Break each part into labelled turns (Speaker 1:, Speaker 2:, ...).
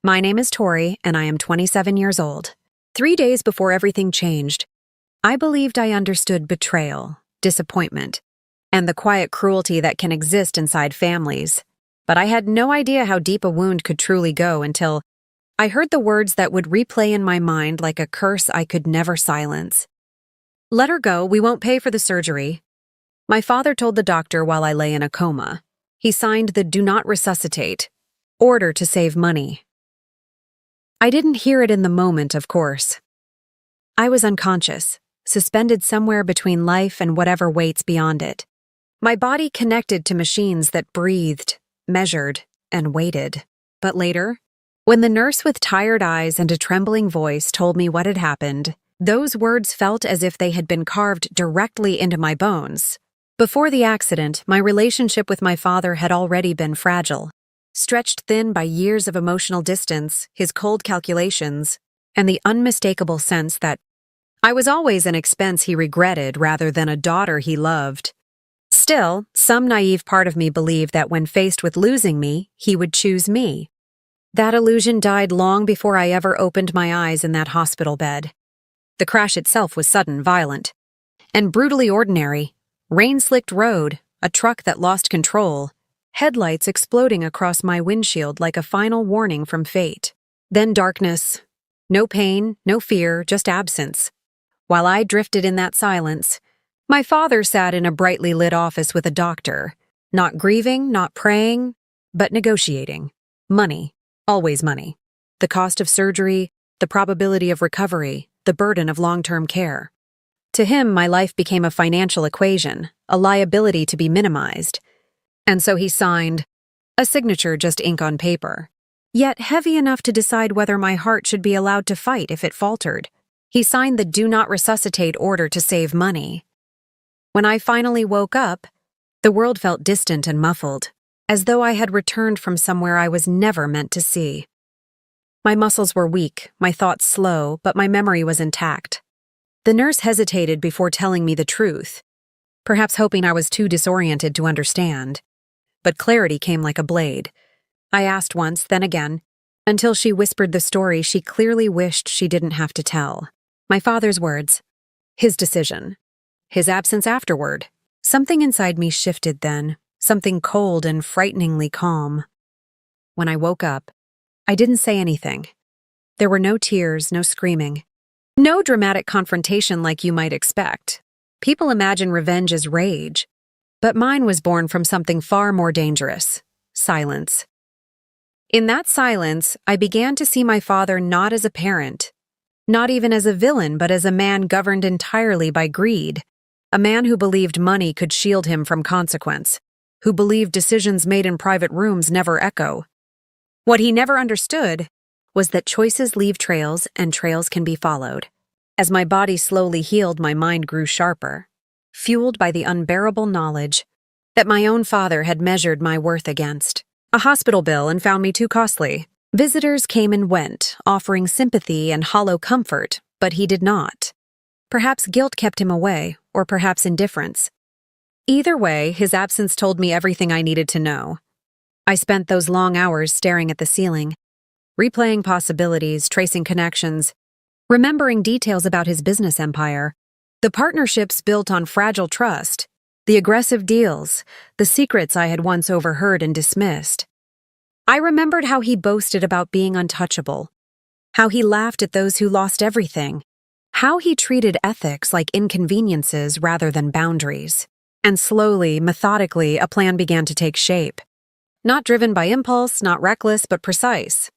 Speaker 1: My name is Tori, and I am 27 years old. 3 days before everything changed, I believed I understood betrayal, disappointment, and the quiet cruelty that can exist inside families. But I had no idea how deep a wound could truly go until I heard the words that would replay in my mind like a curse I could never silence. "Let her go, we won't pay for the surgery." My father told the doctor while I lay in a coma. He signed the "Do not resuscitate" order to save money. I didn't hear it in the moment, of course. I was unconscious, suspended somewhere between life and whatever waits beyond it. My body connected to machines that breathed, measured, and waited. But later, when the nurse with tired eyes and a trembling voice told me what had happened, those words felt as if they had been carved directly into my bones. Before the accident, my relationship with my father had already been fragile, stretched thin by years of emotional distance, his cold calculations, and the unmistakable sense that I was always an expense he regretted rather than a daughter he loved. Still, some naive part of me believed that when faced with losing me, he would choose me. That illusion died long before I ever opened my eyes in that hospital bed. The crash itself was sudden, violent, and brutally ordinary. Rain-slicked road, a truck that lost control, headlights exploding across my windshield like a final warning from fate. Then darkness. No pain, no fear, just absence. While I drifted in that silence, my father sat in a brightly lit office with a doctor, not grieving, not praying, but negotiating. Money, always money. The cost of surgery, the probability of recovery, the burden of long-term care. To him, my life became a financial equation, a liability to be minimized. And so he signed, a signature just ink on paper, yet heavy enough to decide whether my heart should be allowed to fight if it faltered. He signed the "Do not resuscitate" order to save money. When I finally woke up, the world felt distant and muffled, as though I had returned from somewhere I was never meant to see. My muscles were weak, my thoughts slow, but my memory was intact. The nurse hesitated before telling me the truth, perhaps hoping I was too disoriented to understand. But clarity came like a blade. I asked once, then again, until she whispered the story she clearly wished she didn't have to tell. My father's words, his decision, his absence afterward. Something inside me shifted then, something cold and frighteningly calm. When I woke up, I didn't say anything. There were no tears, no screaming. No dramatic confrontation like you might expect. People imagine revenge as rage, but mine was born from something far more dangerous: silence. In that silence, I began to see my father not as a parent, not even as a villain, but as a man governed entirely by greed, a man who believed money could shield him from consequence, who believed decisions made in private rooms never echo. What he never understood was that choices leave trails and trails can be followed. As my body slowly healed, my mind grew sharper, fueled by the unbearable knowledge that my own father had measured my worth against. A hospital bill and found me too costly. Visitors came and went, offering sympathy and hollow comfort, but he did not. Perhaps guilt kept him away, or perhaps indifference. Either way, his absence told me everything I needed to know. I spent those long hours staring at the ceiling, replaying possibilities, tracing connections, remembering details about his business empire, the partnerships built on fragile trust, the aggressive deals, the secrets I had once overheard and dismissed. I remembered how he boasted about being untouchable, how he laughed at those who lost everything, how he treated ethics like inconveniences rather than boundaries. And slowly, methodically, a plan began to take shape. Not driven by impulse, not reckless, but precise.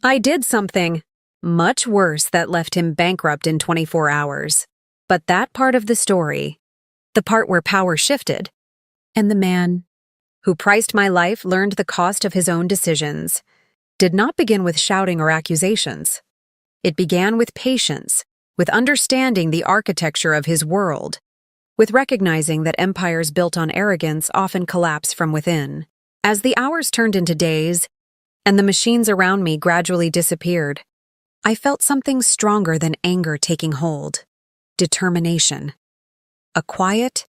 Speaker 1: I did something much worse that left him bankrupt in 24 hours. But that part of the story, the part where power shifted, and the man who priced my life learned the cost of his own decisions, did not begin with shouting or accusations. It began with patience, with understanding the architecture of his world, with recognizing that empires built on arrogance often collapse from within. As the hours turned into days, and the machines around me gradually disappeared, I felt something stronger than anger taking hold: determination. A quiet,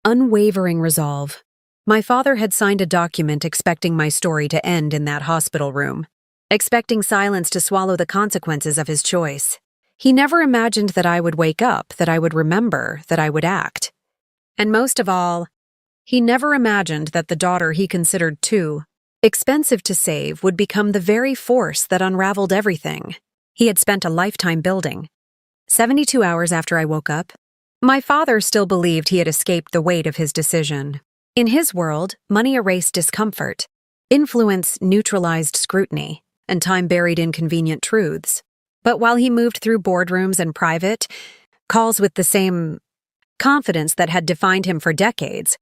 Speaker 1: unwavering resolve. My father had signed a document expecting my story to end in that hospital room. expecting silence to swallow the consequences of his choice. He never imagined that I would wake up, that I would remember, that I would act. And most of all, he never imagined that the daughter he considered too expensive to save would become the very force that unraveled everything he had spent a lifetime building. 72 hours after I woke up, my father still believed he had escaped the weight of his decision. In his world, money erased discomfort, influence neutralized scrutiny, and time buried inconvenient truths. But while he moved through boardrooms and private calls with the same confidence that had defined him for decades,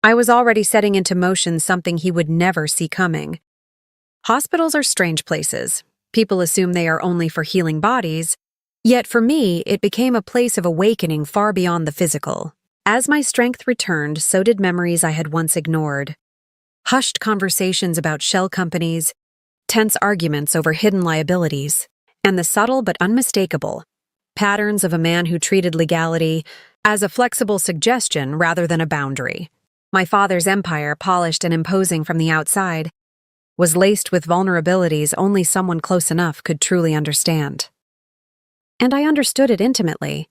Speaker 1: I was already setting into motion something he would never see coming. Hospitals are strange places. People assume they are only for healing bodies, yet for me, it became a place of awakening far beyond the physical. As my strength returned, so did memories I had once ignored. Hushed conversations about shell companies, tense arguments over hidden liabilities, and the subtle but unmistakable patterns of a man who treated legality as a flexible suggestion rather than a boundary. My father's empire, polished and imposing from the outside, was laced with vulnerabilities only someone close enough could truly understand. And I understood it intimately.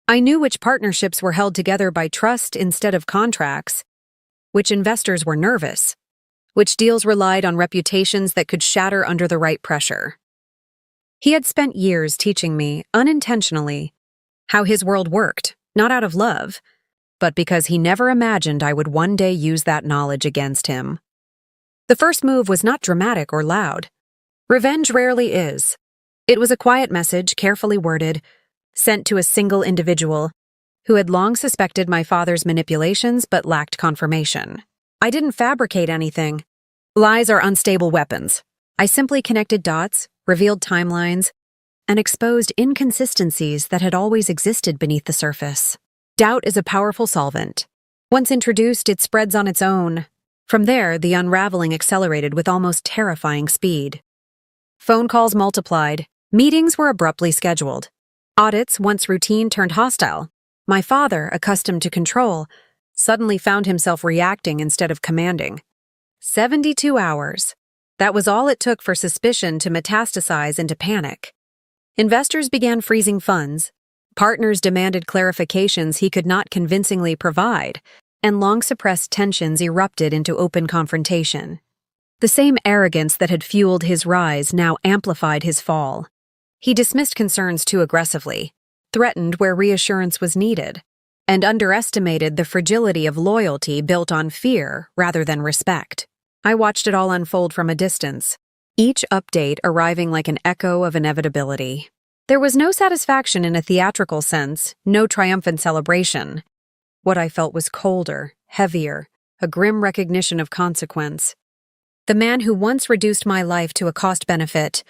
Speaker 1: I knew which partnerships were held together by trust instead of contracts, which investors were nervous, which deals relied on reputations that could shatter under the right pressure. He had spent years teaching me, unintentionally, how his world worked, not out of love, but because he never imagined I would one day use that knowledge against him. The first move was not dramatic or loud. Revenge rarely is. It was a quiet message, carefully worded, sent to a single individual who had long suspected my father's manipulations but lacked confirmation. I didn't fabricate anything. Lies are unstable weapons. I simply connected dots, revealed timelines, and exposed inconsistencies that had always existed beneath the surface. Doubt is a powerful solvent. Once introduced, it spreads on its own. From there, the unraveling accelerated with almost terrifying speed. Phone calls multiplied. Meetings were abruptly scheduled. Audits, once routine, turned hostile. My father, accustomed to control, suddenly found himself reacting instead of commanding. 72 hours. That was all it took for suspicion to metastasize into panic. Investors began freezing funds. Partners demanded clarifications he could not convincingly provide, and long-suppressed tensions erupted into open confrontation. The same arrogance that had fueled his rise now amplified his fall. He dismissed concerns too aggressively, threatened where reassurance was needed, and underestimated the fragility of loyalty built on fear rather than respect. I watched it all unfold from a distance, each update arriving like an echo of inevitability. There was no satisfaction in a theatrical sense, no triumphant celebration. What I felt was colder, heavier, a grim recognition of consequence. The man who once reduced my life to a cost-benefit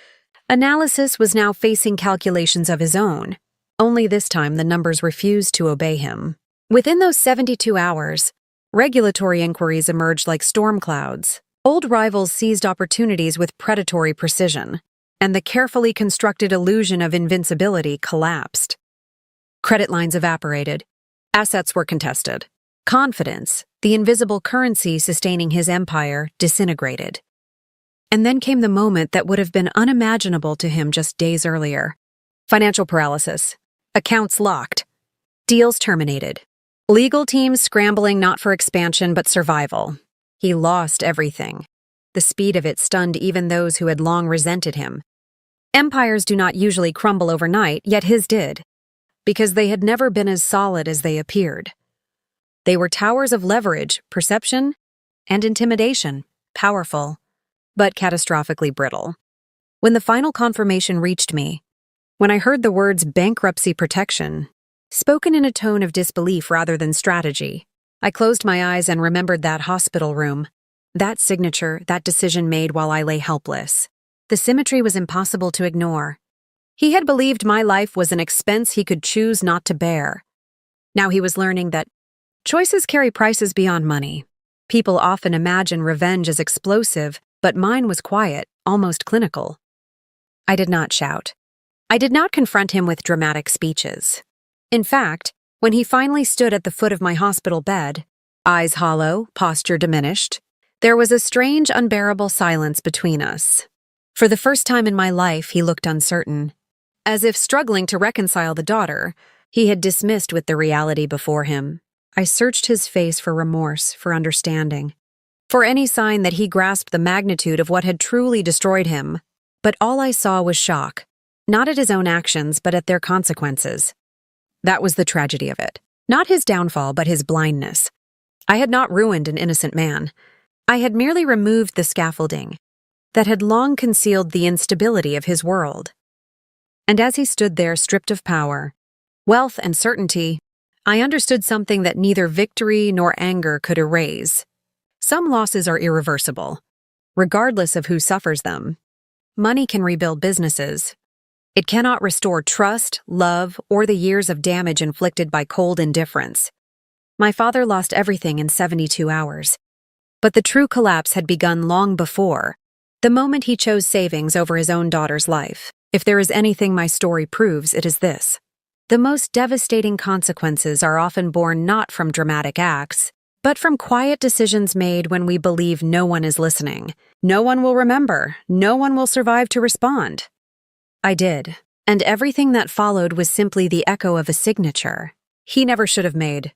Speaker 1: analysis was now facing calculations of his own. Only this time the numbers refused to obey him. Within those 72 hours, regulatory inquiries emerged like storm clouds. Old rivals seized opportunities with predatory precision, and the carefully constructed illusion of invincibility collapsed. Credit lines evaporated. Assets were contested. Confidence, the invisible currency sustaining his empire, disintegrated. And then came the moment that would have been unimaginable to him just days earlier. Financial paralysis. Accounts locked. Deals terminated. Legal teams scrambling not for expansion but survival. He lost everything. The speed of it stunned even those who had long resented him. Empires do not usually crumble overnight, yet his did, because they had never been as solid as they appeared. They were towers of leverage, perception, and intimidation, powerful, but catastrophically brittle. When the final confirmation reached me, when I heard the words bankruptcy protection, spoken in a tone of disbelief rather than strategy, I closed my eyes and remembered that hospital room, that signature, that decision made while I lay helpless. The symmetry was impossible to ignore. He had believed my life was an expense he could choose not to bear. Now he was learning that choices carry prices beyond money. People often imagine revenge as explosive, but mine was quiet, almost clinical. I did not shout. I did not confront him with dramatic speeches. In fact, when he finally stood at the foot of my hospital bed, eyes hollow, posture diminished, there was a strange, unbearable silence between us. For the first time in my life, he looked uncertain. As if struggling to reconcile the daughter he had dismissed with the reality before him. I searched his face for remorse, for understanding, for any sign that he grasped the magnitude of what had truly destroyed him. But all I saw was shock, not at his own actions, but at their consequences. That was the tragedy of it. Not his downfall, but his blindness. I had not ruined an innocent man. I had merely removed the scaffolding that had long concealed the instability of his world. And as he stood there stripped of power, wealth, and certainty, I understood something that neither victory nor anger could erase. Some losses are irreversible, regardless of who suffers them. Money can rebuild businesses. It cannot restore trust, love, or the years of damage inflicted by cold indifference. My father lost everything in 72 hours. But the true collapse had begun long before, the moment he chose savings over his own daughter's life. If there is anything my story proves, it is this. The most devastating consequences are often born not from dramatic acts, but from quiet decisions made when we believe no one is listening. No one will remember. No one will survive to respond. I did, and everything that followed was simply the echo of a signature he never should have made.